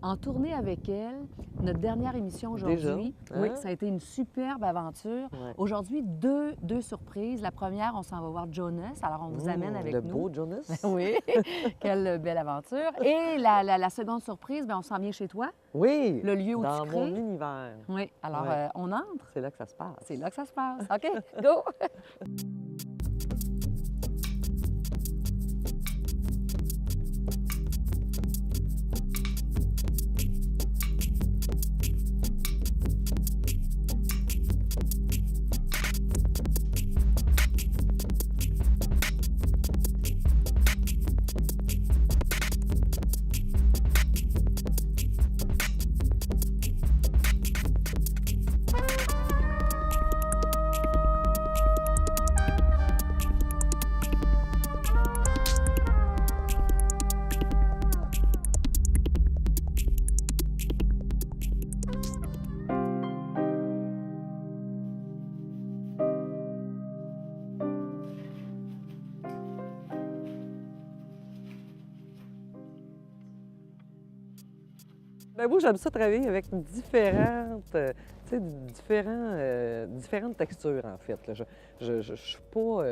en tournée avec elle. Notre dernière émission aujourd'hui. Déjà? Oui, Hein? ça a été une superbe aventure. Ouais. Aujourd'hui, deux surprises. La première, on s'en va voir Jonas. Alors, on vous amène avec le nous. beau Jonas? Oui, quelle belle aventure. Et la seconde surprise, bien, on s'en vient chez toi, Oui! le lieu où Dans tu mon crées. univers. Oui, alors Ouais. on entre. C'est là que ça se passe. C'est là que ça se passe. OK, go! Ben moi, j'aime ça travailler avec différentes, tu sais, différentes textures, en fait. Là. Je suis pas...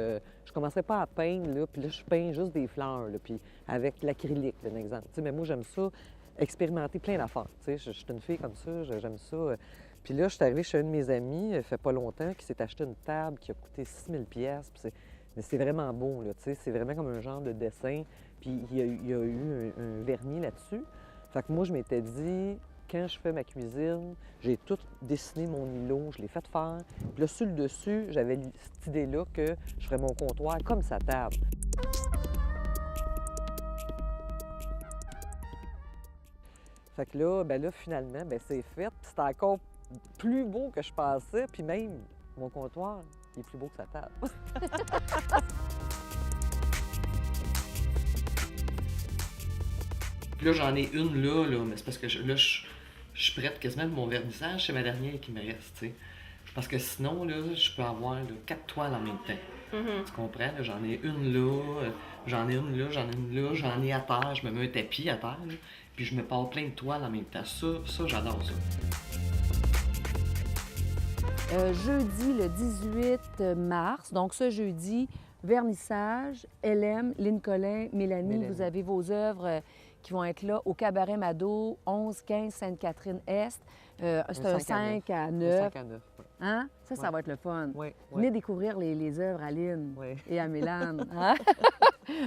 je commencerai pas à peindre, là, puis là, je peins juste des fleurs, là, puis avec l'acrylique, un exemple. Tu sais, mais moi, j'aime ça, expérimenter plein d'affaires. Tu sais, je suis une fille comme ça, j'aime ça. Puis là, je suis arrivée chez un de mes amis, il fait pas longtemps, qui s'est acheté une table qui a coûté 6000 pièces. Mais c'est vraiment beau, là, tu sais, c'est vraiment comme un genre de dessin. Puis il y a eu un vernis là-dessus. Fait que moi, je m'étais dit, quand je fais ma cuisine, j'ai tout dessiné mon îlot, je l'ai fait faire. Puis là, sur le dessus, j'avais cette idée-là que je ferais mon comptoir comme sa table. Fait que là, ben là, finalement, ben c'est fait. Puis c'était encore plus beau que je pensais. Puis même, mon comptoir, il est plus beau que sa table. Puis là, j'en ai une là, mais c'est parce que je suis prête quasiment pour mon vernissage, c'est ma dernière qui me reste, tu sais. Parce que sinon, là, je peux avoir là, 4 toiles en même temps. Tu comprends? Là, j'en ai une là, j'en ai une là, j'en ai une là, j'en ai à terre, je me mets un tapis à terre, là, puis je me pars plein de toiles en même temps. Ça j'adore ça. Jeudi, le 18 mars, donc ce jeudi, vernissage, LM, Lynn Collin, Mélanie, vous avez vos œuvres qui vont être là au Cabaret Mado, 11-15 Sainte-Catherine-Est. C'est un 5 à 9. 5 à 9, oui. Hein? Ça Ouais. va être le fun. Oui, Venez découvrir les œuvres à Lynn Oui. et à Mélane. Hein?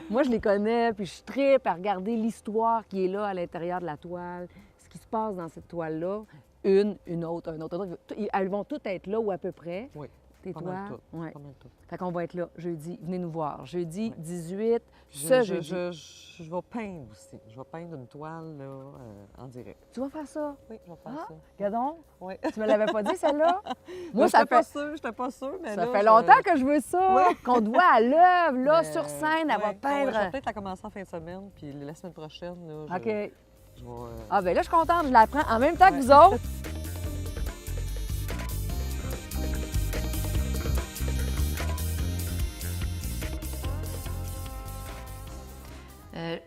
Moi, je les connais, puis je tripe à regarder l'histoire qui est là à l'intérieur de la toile, ce qui se passe dans cette toile-là. Une autre, un autre. Elles vont toutes être là ou à peu près. Oui. Tes Pas mal toiles. tout. Ouais. Pas mal tout. Fait qu'on va être là jeudi. Venez nous voir. Jeudi Ouais. 18, Je, ce je- jeudi. je vais peindre aussi. Je vais peindre une toile là, en direct. Tu vas faire ça? Oui, je vais faire Ah, ça. Regardons. Oui. Tu me l'avais pas dit, celle-là? Moi, ça pas fait, sûre, j'étais pas sûre, mais ça là, fait longtemps que je veux ça, Ouais. qu'on te voit à l'œuvre, là, Mais, sur scène, elle va ouais, peindre. Je vais peut-être la commencer en fin de semaine, puis la semaine prochaine, là, OK. je vais... Ah, bien là, je suis contente, je la prends en même temps que vous autres.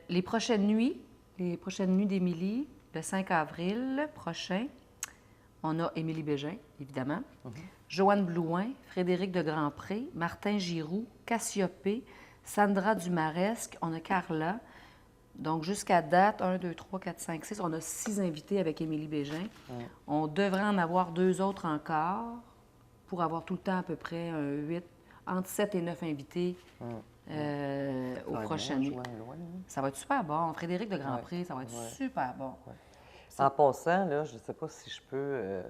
Les prochaines nuits d'Émilie, le 5 avril prochain, on a Émilie Bégin, évidemment, Joanne Blouin, Frédéric de Grandpré, Martin Giroux, Cassiopée, Sandra Dumaresque, on a Carla. Donc, jusqu'à date, 1, 2, 3, 4, 5, 6, on a 6 invités avec Émilie Bégin. On devrait en avoir 2 autres encore pour avoir tout le temps à peu près entre 7 et 9 invités aux prochaines nuits. Ça va être super bon. Frédéric de Grandpré, ça va être super bon. En passant, là, je ne sais pas si je peux...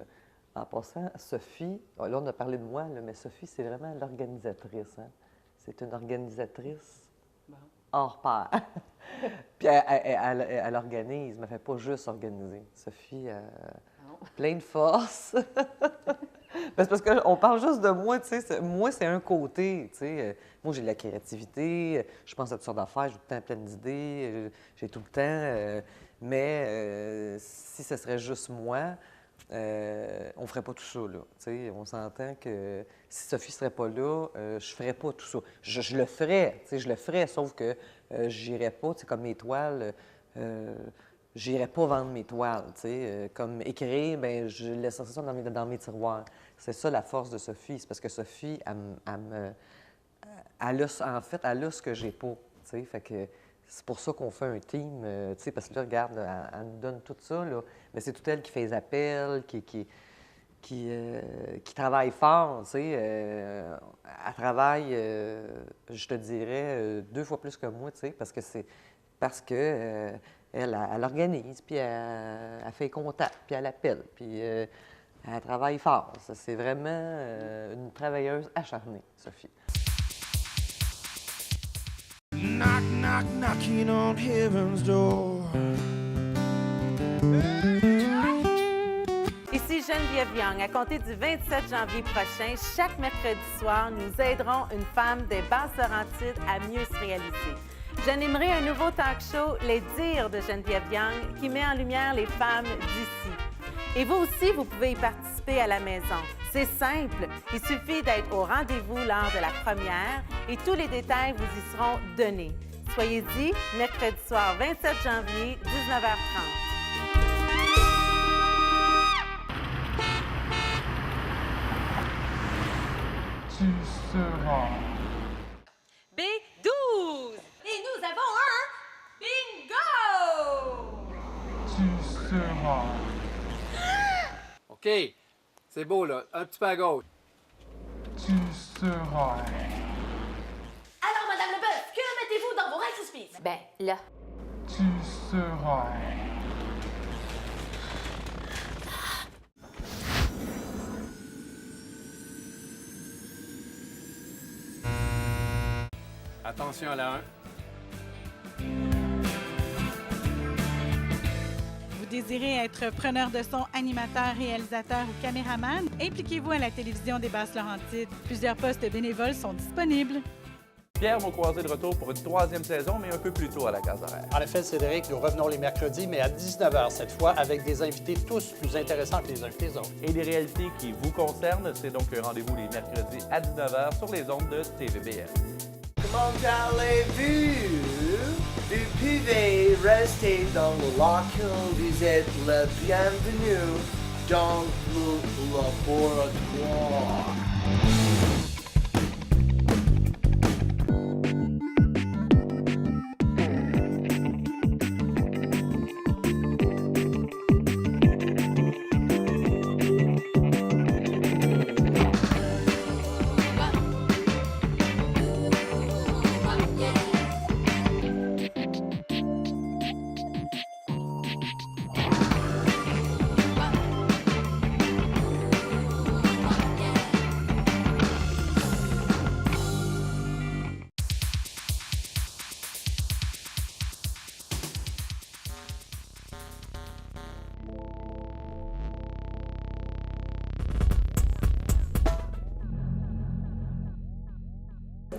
en passant, Sophie, là, on a parlé de moi, là, mais Sophie, c'est vraiment l'organisatrice. Hein? C'est une organisatrice hors pair. Puis elle organise, mais elle ne fait pas juste organiser. Sophie, plein de force. C'est parce qu'on parle juste de moi, tu sais. Moi, c'est un côté, tu sais. Moi, j'ai de la créativité, je pense à toutes sortes d'affaires, j'ai tout le temps plein d'idées, j'ai tout le temps... mais si ce serait juste moi, on ne ferait pas tout ça, là. Tu sais, on s'entend que si Sophie ne serait pas là, je ne ferais pas tout ça. Je le ferais, tu sais, je le ferais, sauf que j'irais pas, tu sais, comme mes toiles... j'irais pas vendre mes toiles, tu sais. Comme écrire, bien, je laisserais ça dans mes tiroirs. C'est ça la force de Sophie. C'est parce que Sophie, elle a ce que j'ai pas, tu sais. Fait que c'est pour ça qu'on fait un team, tu sais, parce que là, regarde, là, elle nous donne tout ça, là. Mais c'est tout elle qui fait les appels, qui travaille fort, tu sais. Elle travaille, je te dirais, 2 fois plus que moi, tu sais, parce que elle organise, puis elle fait contact, puis elle appelle, puis elle travaille fort. Ça, c'est vraiment une travailleuse acharnée, Sophie. Knock, knock, knocking on heaven's door. Ici Geneviève Young. À compter du 27 janvier prochain, chaque mercredi soir, nous aiderons une femme des Basses-Laurentides à mieux se réaliser. J'animerai un nouveau talk show, Les Dires de Geneviève Young, qui met en lumière les femmes d'ici. Et vous aussi, vous pouvez y participer à la maison. C'est simple, il suffit d'être au rendez-vous lors de la première et tous les détails vous y seront donnés. Soyez-y, mercredi soir 27 janvier, 19h30. Tu seras. B12! Et nous avons un bingo! Tu seras. OK, c'est beau, là. Un petit peu à gauche. Tu seras. Alors, Madame Leboeuf, que mettez-vous dans vos Rice Krispies? Ben, là. Tu seras. Attention à la 1. Vous désirez être preneur de son, animateur, réalisateur ou caméraman? Impliquez-vous à la télévision des Basses-Laurentides. Plusieurs postes bénévoles sont disponibles. Pierre va croiser de retour pour une 3e saison, mais un peu plus tôt à la case horaire. En effet, Cédric, nous revenons les mercredis, mais à 19h cette fois, avec des invités tous plus intéressants que les uns que les autres. Et des réalités qui vous concernent, c'est donc un rendez-vous les mercredis à 19h sur les ondes de TVBM. Comment allez-vous? Vous pouvez rester dans le local, vous êtes le bienvenu dans le laboratoire.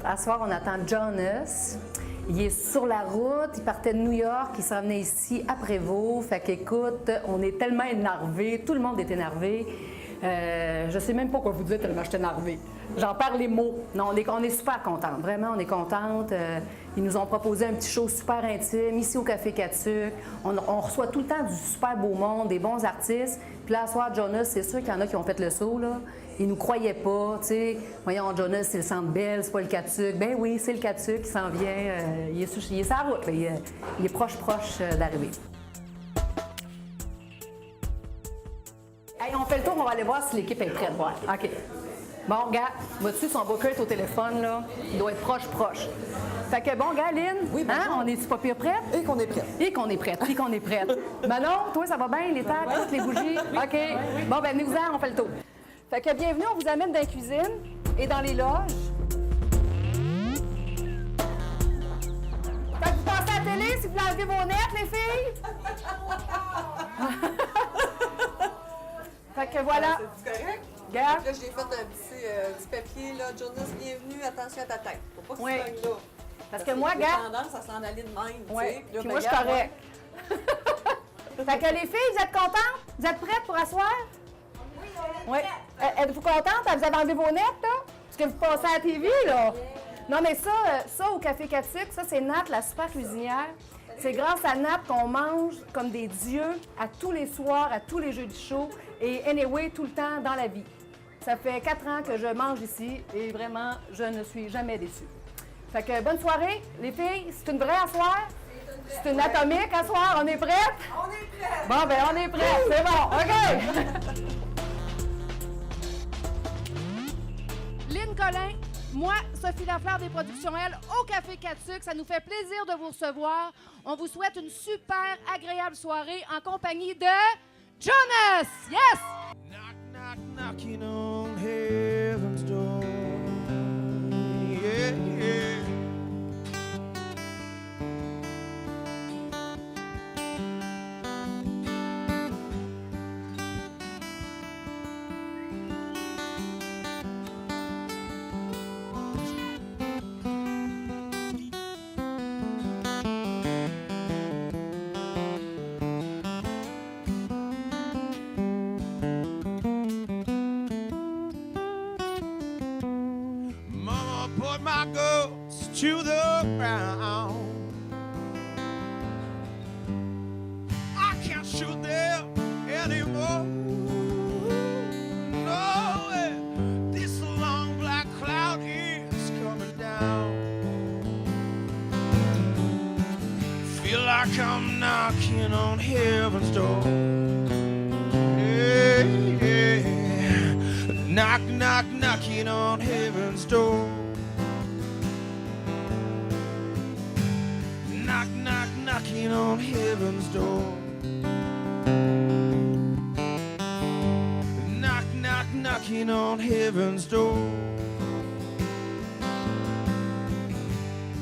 À ce soir, on attend Jonas. Il est sur la route, il partait de New York, il s'en venait ici à Prévost. Fait qu'écoute, on est tellement énervés, tout le monde est énervé. Je sais même pas quoi vous dire tellement je suis énervée. J'en perds les mots. Non, on est super contente, vraiment, on est contente. Ils nous ont proposé un petit show super intime ici au Café Catuc. On reçoit tout le temps du super beau monde, des bons artistes. Puis là, à soir, Jonas, c'est sûr qu'il y en a qui ont fait le saut, là. Ils nous croyaient pas, tu sais. Voyons, Jonas, c'est le Centre Bell, c'est pas le Catuc. Ben oui, c'est le Catuc qui s'en vient. Il est sur la route, là. Il est proche d'arriver. Hey, on fait le tour, on va aller voir si l'équipe est prête. Ouais. OK. Bon, regarde, vois-tu, son booker est au téléphone, là. Il doit être proche. Fait que, bon, gars, Lynn, Oui, bonjour. on est-tu pas pire prête? Et qu'on est prête. Et qu'on est prête. Manon, toi, ça va bien, les tables, toutes les bougies? OK. Bon, ben, venez-vous-en, on fait le tour. Fait que, bienvenue, on vous amène dans la cuisine et dans les loges. Fait que vous passez à la télé si vous enlevez vos nets, les filles? Fait que voilà. C'est correct? Regarde. Là, je l'ai fait un petit papier, là. Jonas, bienvenue, attention à ta tête. Faut pas que tu pognes là. Parce que moi, regarde. J'ai tendance à s'en aller de même, tu Oui, sais. Là, puis moi, je ben, suis correct. Fait que les filles, vous êtes contentes? Vous êtes prêtes pour asseoir? Oui. Êtes-vous contentes? Vous avez enlevé vos nets, là? Parce que vous passez à la TV, là? Non, mais ça au Café Catuc, ça, c'est Nat, la super cuisinière. C'est grâce à Nap qu'on mange comme des dieux à tous les soirs, à tous les jeudis chauds et anyway, tout le temps dans la vie. Ça fait 4 ans que je mange ici et vraiment, je ne suis jamais déçue. Fait que bonne soirée, les filles. C'est une vraie à soir? C'est une atomique à soir? On est prêtes? On est prêtes! Bon, ben on est prêtes. C'est bon. OK! Lynn Collin, moi, Sophie Lafleur des Productions L, au Café 4 Sucres. Ça nous fait plaisir de vous recevoir. On vous souhaite une super agréable soirée en compagnie de Jonas! Yes! Knocking on heaven's door. Yeah, yeah. Put my goats to the ground. I can't shoot them anymore. No, this long black cloud is coming down. Feel like I'm knocking on heaven's door. Yeah, yeah. Knock, knock, knocking on heaven's door. Knock, knock, knocking on heaven's door. Knock, knock, knocking on heaven's door.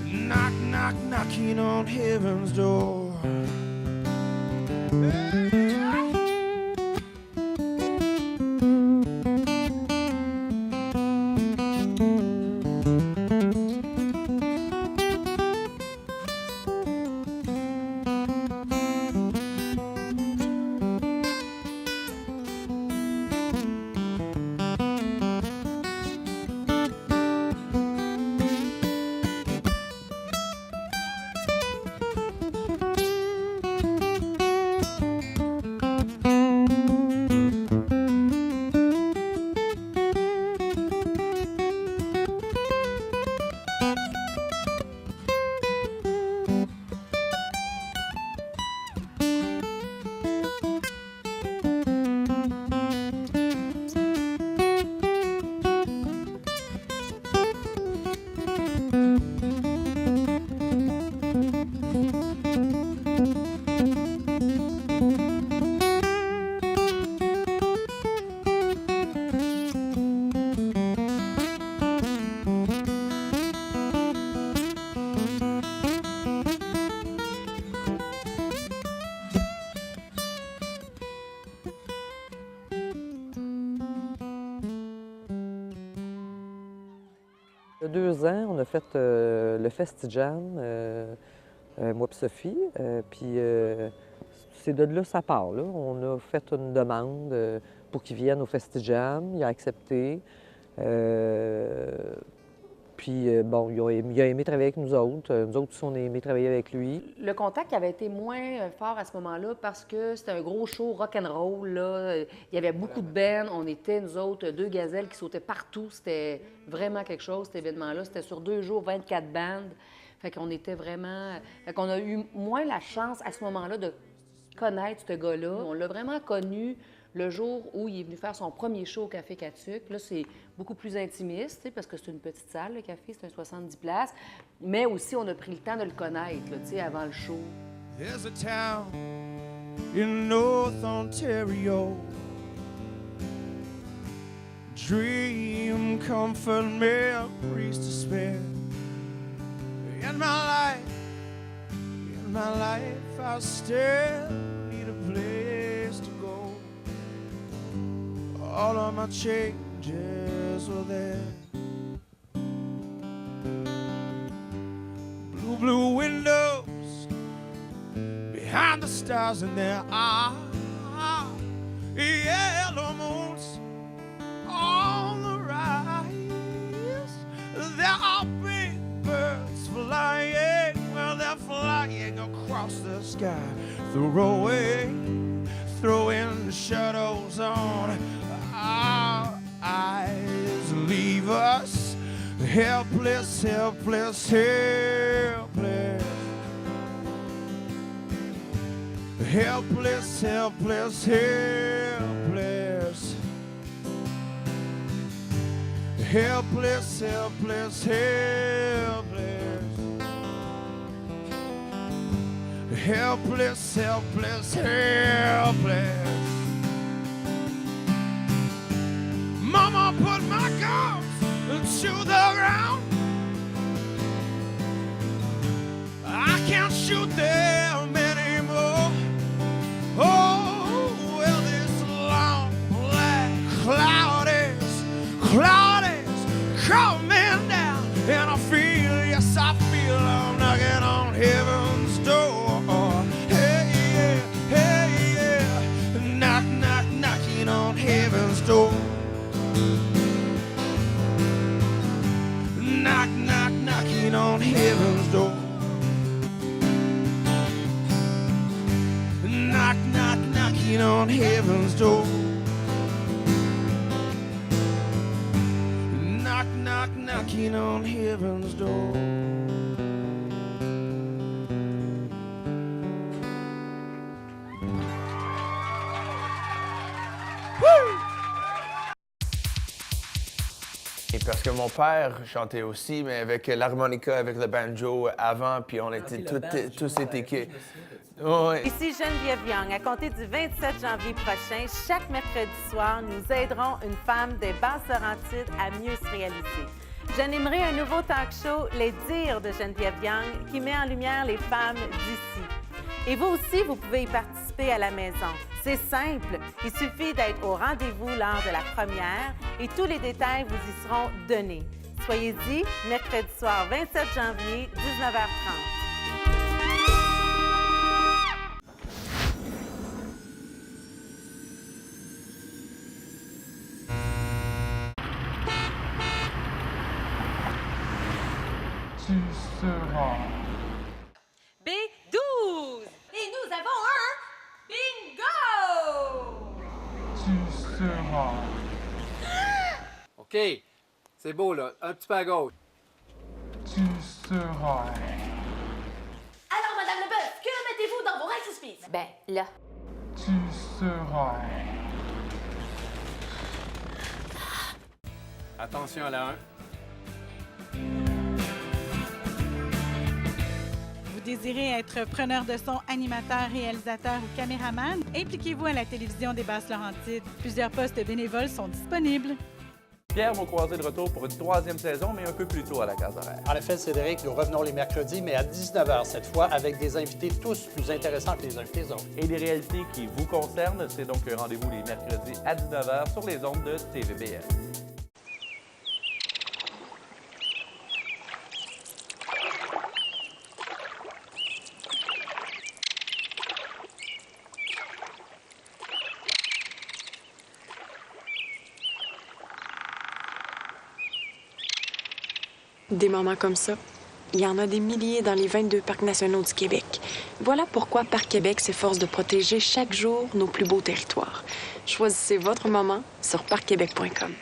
Knock, knock, knocking on heaven's door. Il y a 2 ans, on a fait le FestiJam, moi et Sophie. Puis c'est de là ça part. Là. On a fait une demande pour qu'il vienne au FestiJam. Il a accepté. Puis bon, il a aimé travailler avec nous autres. Nous autres aussi, on a aimé travailler avec lui. Le contact avait été moins fort à ce moment-là parce que c'était un gros show rock'n'roll. Là. Il y avait beaucoup de bands. On était, nous autres, 2 gazelles qui sautaient partout. C'était vraiment quelque chose, cet événement-là. C'était sur 2 jours, 24 bandes. Fait qu'on était vraiment... Fait qu'on a eu moins la chance à ce moment-là de connaître ce gars-là. On l'a vraiment connu le jour où il est venu faire son premier show au Café 4 Sucres. Là, c'est beaucoup plus intimiste, parce que c'est une petite salle, le café, c'est un 70 places. Mais aussi, on a pris le temps de le connaître, là, avant le show. There's a town in North Ontario. Dream, comfort, memories to spare. In my life, I still need a place to go. All of my changes were there. Blue, blue windows behind the stars in their eyes. Yellow moons on the rise. There are big birds flying, well, they're flying across sky. Throw in the shadows on our eyes. Leave us helpless, helpless, helpless. Helpless, helpless, helpless. Helpless, helpless, helpless. Helpless, helpless, helpless. Mama put my guns to the ground. I can't shoot them anymore. Oh, well, this long black cloud is coming down, and I feel, yes, I feel I'm knocking on heaven's door. Hey, yeah, hey, yeah, knock, knock, knocking on heaven's door. Knock, knock, knocking on heaven's door. Knock, knock, knocking on heaven's door. Knock, knock, knocking on heaven's door. Et parce que mon père chantait aussi, mais avec l'harmonica, avec le banjo avant, puis on était tous étiqués. Ouais. Ici Geneviève Young. À compter du 27 janvier prochain, chaque mercredi soir, nous aiderons une femme des Basses-Laurentides à mieux se réaliser. J'animerai un nouveau talk show, Les Dires de Geneviève Young, qui met en lumière les femmes d'ici. Et vous aussi, vous pouvez y participer à la maison. C'est simple, il suffit d'être au rendez-vous lors de la première et tous les détails vous y seront donnés. Soyez-y, mercredi soir 27 janvier, 19h30. Tu seras. B12. Et nous avons un bingo! Tu seras. OK. C'est beau, là. Un petit peu à gauche. Tu seras. Alors, Madame Leboeuf, que mettez-vous dans vos Rice Krispies? Ben, là. Tu seras. Attention à la 1. Vous désirez être preneur de son, animateur, réalisateur ou caméraman? Impliquez-vous à la télévision des Basses-Laurentides. Plusieurs postes bénévoles sont disponibles. Pierre Maucroisé de retour pour une 3e saison, mais un peu plus tôt à la case horaire. En effet, Cédric, nous revenons les mercredis, mais à 19h cette fois, avec des invités tous plus intéressants que les uns que les autres. Et les réalités qui vous concernent, c'est donc un rendez-vous les mercredis à 19h sur les ondes de TVBL. Des moments comme ça, il y en a des milliers dans les 22 parcs nationaux du Québec. Voilà pourquoi Parc Québec s'efforce de protéger chaque jour nos plus beaux territoires. Choisissez votre moment sur parcquebec.com.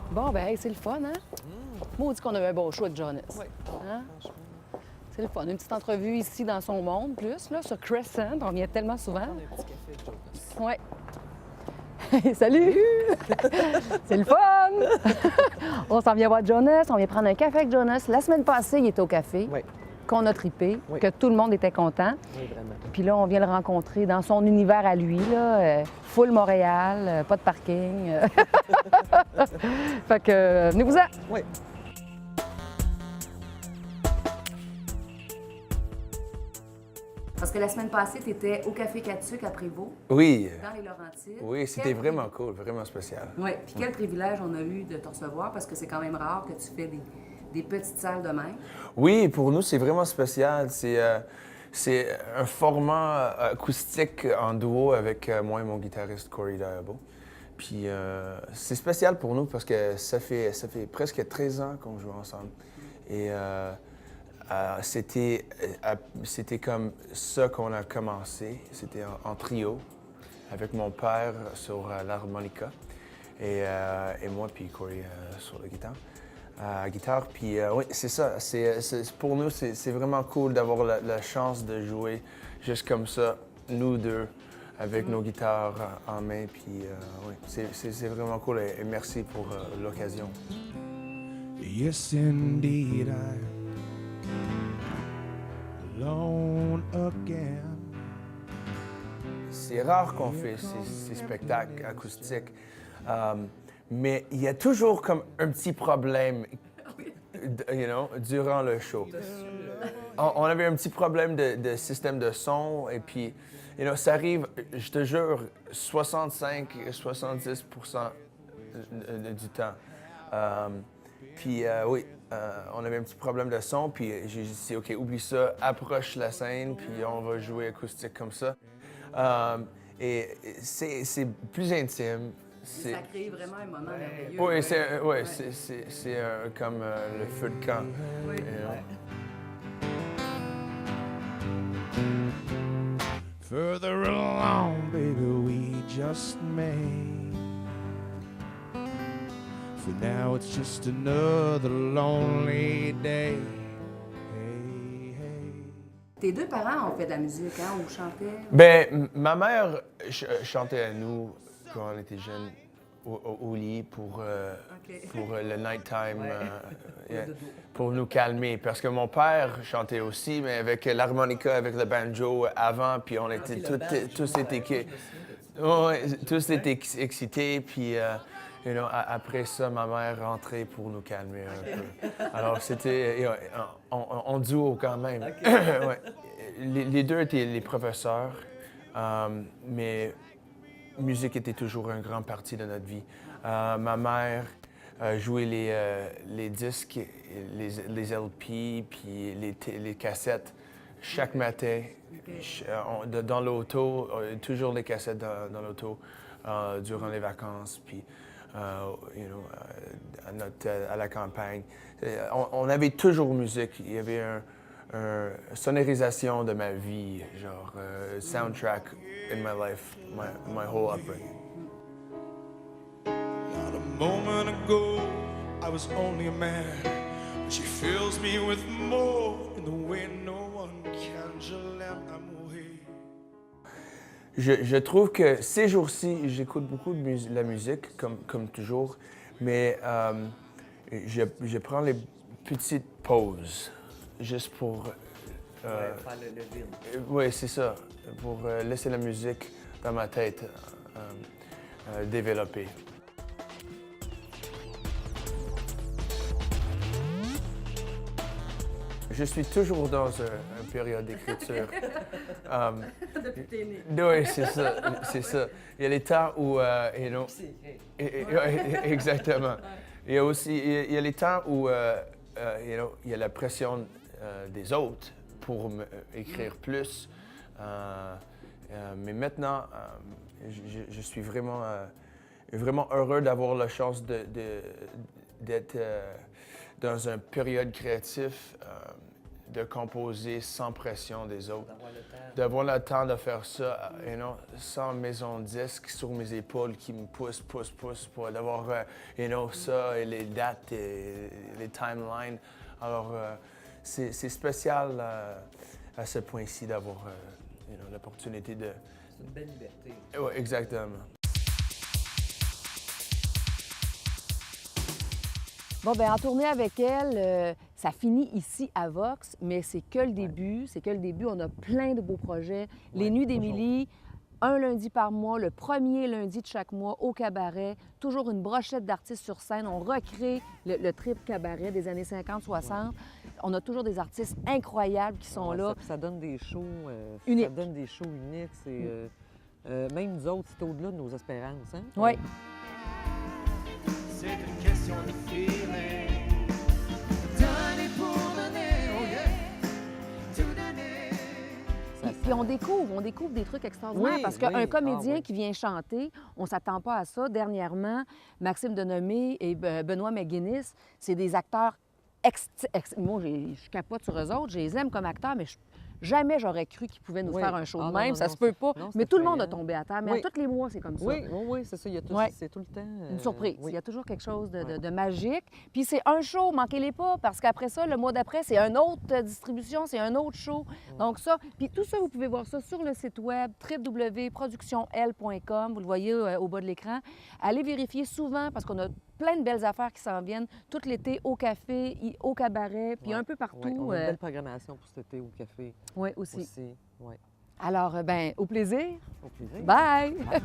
Bon, ben, hey, c'est le fun, hein? Moi, on dit qu'on a eu un bon show avec Jonas. Oui. Hein? C'est le fun. Une petite entrevue ici dans son monde, plus, là, sur Crescent. On vient tellement souvent. On a un petit café avec Jonas. Oui. Salut! C'est le fun! On s'en vient voir Jonas, on vient prendre un café avec Jonas. La semaine passée, il était au café, qu'on a trippé, que tout le monde était content. Oui, vraiment. Puis là, on vient le rencontrer dans son univers à lui, là, full Montréal, pas de parking. Fait que, venez-vous-en! Oui. Parce que la semaine passée, tu étais au Café Catsuc à Prévost. Oui. Dans les Laurentides. Oui, c'était vraiment cool, vraiment spécial. Oui, puis quel privilège on a eu de te recevoir parce que c'est quand même rare que tu fais des petites salles de même. Oui, pour nous, c'est vraiment spécial. C'est un format acoustique en duo avec moi et mon guitariste Corey Diabo. Puis c'est spécial pour nous parce que ça fait presque 13 ans qu'on joue ensemble. Et c'était comme ça qu'on a commencé. C'était en trio avec mon père sur l'harmonica et moi puis Corey sur la guitare. Puis oui, c'est ça. Pour nous, c'est vraiment cool d'avoir la chance de jouer juste comme ça, nous deux, avec nos guitares en main. Puis oui, c'est vraiment cool et merci pour l'occasion. Yes, indeed, I'm alone again. C'est rare qu'on fait ces spectacles acoustiques, mais il y a toujours comme un petit problème, durant le show. On avait un petit problème de système de son et puis, ça arrive, je te jure, 65-70% du temps. Puis oui, on avait un petit problème de son, puis j'ai dit, OK, oublie ça, approche la scène, puis on va jouer acoustique comme ça. Et c'est plus intime. Ça crée vraiment un moment merveilleux. Oui, c'est comme le feu de camp. Oui. Further along, baby, we just made. For now, it's just another lonely day. Hey, hey. Tes deux parents ont fait de la musique, hein, ou chantaient? Ben, ma mère chantait à nous quand on était jeunes au lit pour le nighttime, pour nous calmer. Parce que mon père chantait aussi, mais avec l'harmonica, avec le banjo avant, puis on était tous étaient excités, puis après ça, ma mère rentrait pour nous calmer un peu. Alors c'était en duo quand même. Ouais. Les deux étaient les professeurs, mais musique était toujours une grande partie de notre vie. Ma mère jouait les disques, les LP, puis les cassettes chaque matin dans l'auto, toujours les cassettes dans l'auto durant les vacances, puis à la campagne. On avait toujours musique. Il y avait une sonorisation de ma vie, genre soundtrack in my life, my whole upbringing. Not a moment ago, I was only a man. She fills me with more in the way no one can. Je l'aime à mourir. Je trouve que ces jours-ci, j'écoute beaucoup de la musique, comme toujours, mais je prends les petites pauses, juste pour... faire le vide. Oui, c'est ça, pour laisser la musique dans ma tête développer. Je suis toujours dans une période d'écriture. Depuis que t'es né. Oui, c'est ça. Il y a les temps où, exactement. Il y a aussi, il y a les temps où, il y a la pression des autres pour écrire plus. Mais maintenant, je suis vraiment heureux d'avoir la chance d'être dans une période créative, de composer sans pression des autres. D'avoir le temps de faire ça, sans maison de disque sur mes épaules qui me poussent pour d'avoir, ça et les dates et les timelines. Alors, c'est spécial à ce point-ci d'avoir l'opportunité de... C'est une belle liberté. Oui, exactement. Bon, bien, en tournée avec elle, ça finit ici à Vox, mais c'est que le début. C'est que le début. On a plein de beaux projets. Les Nuits d'Émilie, un lundi par mois, le premier lundi de chaque mois au cabaret. Toujours une brochette d'artistes sur scène. On recrée le trip cabaret des années 50-60. On a toujours des artistes incroyables qui sont là. Ça donne des shows uniques. Ça donne des shows uniques. Même nous autres, c'est au-delà de nos espérances. Hein? Oui. C'est une question de feeling. Donner pour donner, oh yeah. Tout donner. Puis on découvre des trucs extraordinaires Oui, parce qu'un oui. comédien Ah, oui. qui vient chanter, on ne s'attend pas à ça. Dernièrement, Maxime Denomé et Benoît McGuinness, c'est des acteurs moi, je capote sur eux autres, je les aime comme acteurs, mais jamais j'aurais cru qu'ils pouvaient nous Oui. faire un show Ah, de non, même. non, Ça non, se peut c'est- pas. non, Mais c'est tout le monde a effrayant. tombé à terre. Mais Oui. à tous les mois, c'est comme ça. Oui, c'est ça. Ouais. C'est tout le temps... Une surprise. oui. Il y a toujours quelque chose de magique. Puis c'est un show, manquez-les pas, parce qu'après ça, le mois d'après, c'est une autre distribution, c'est un autre show. Donc ça, puis tout ça, vous pouvez voir ça sur le site web www.productionl.com. Vous le voyez au bas de l'écran. Allez vérifier souvent, parce qu'on a plein de belles affaires qui s'en viennent tout l'été au café, au cabaret, puis un peu partout. Ouais, on a une belle programmation pour cet été au café. Oui, aussi. Ouais. Alors, ben, au plaisir. Au plaisir. Bye! Bye.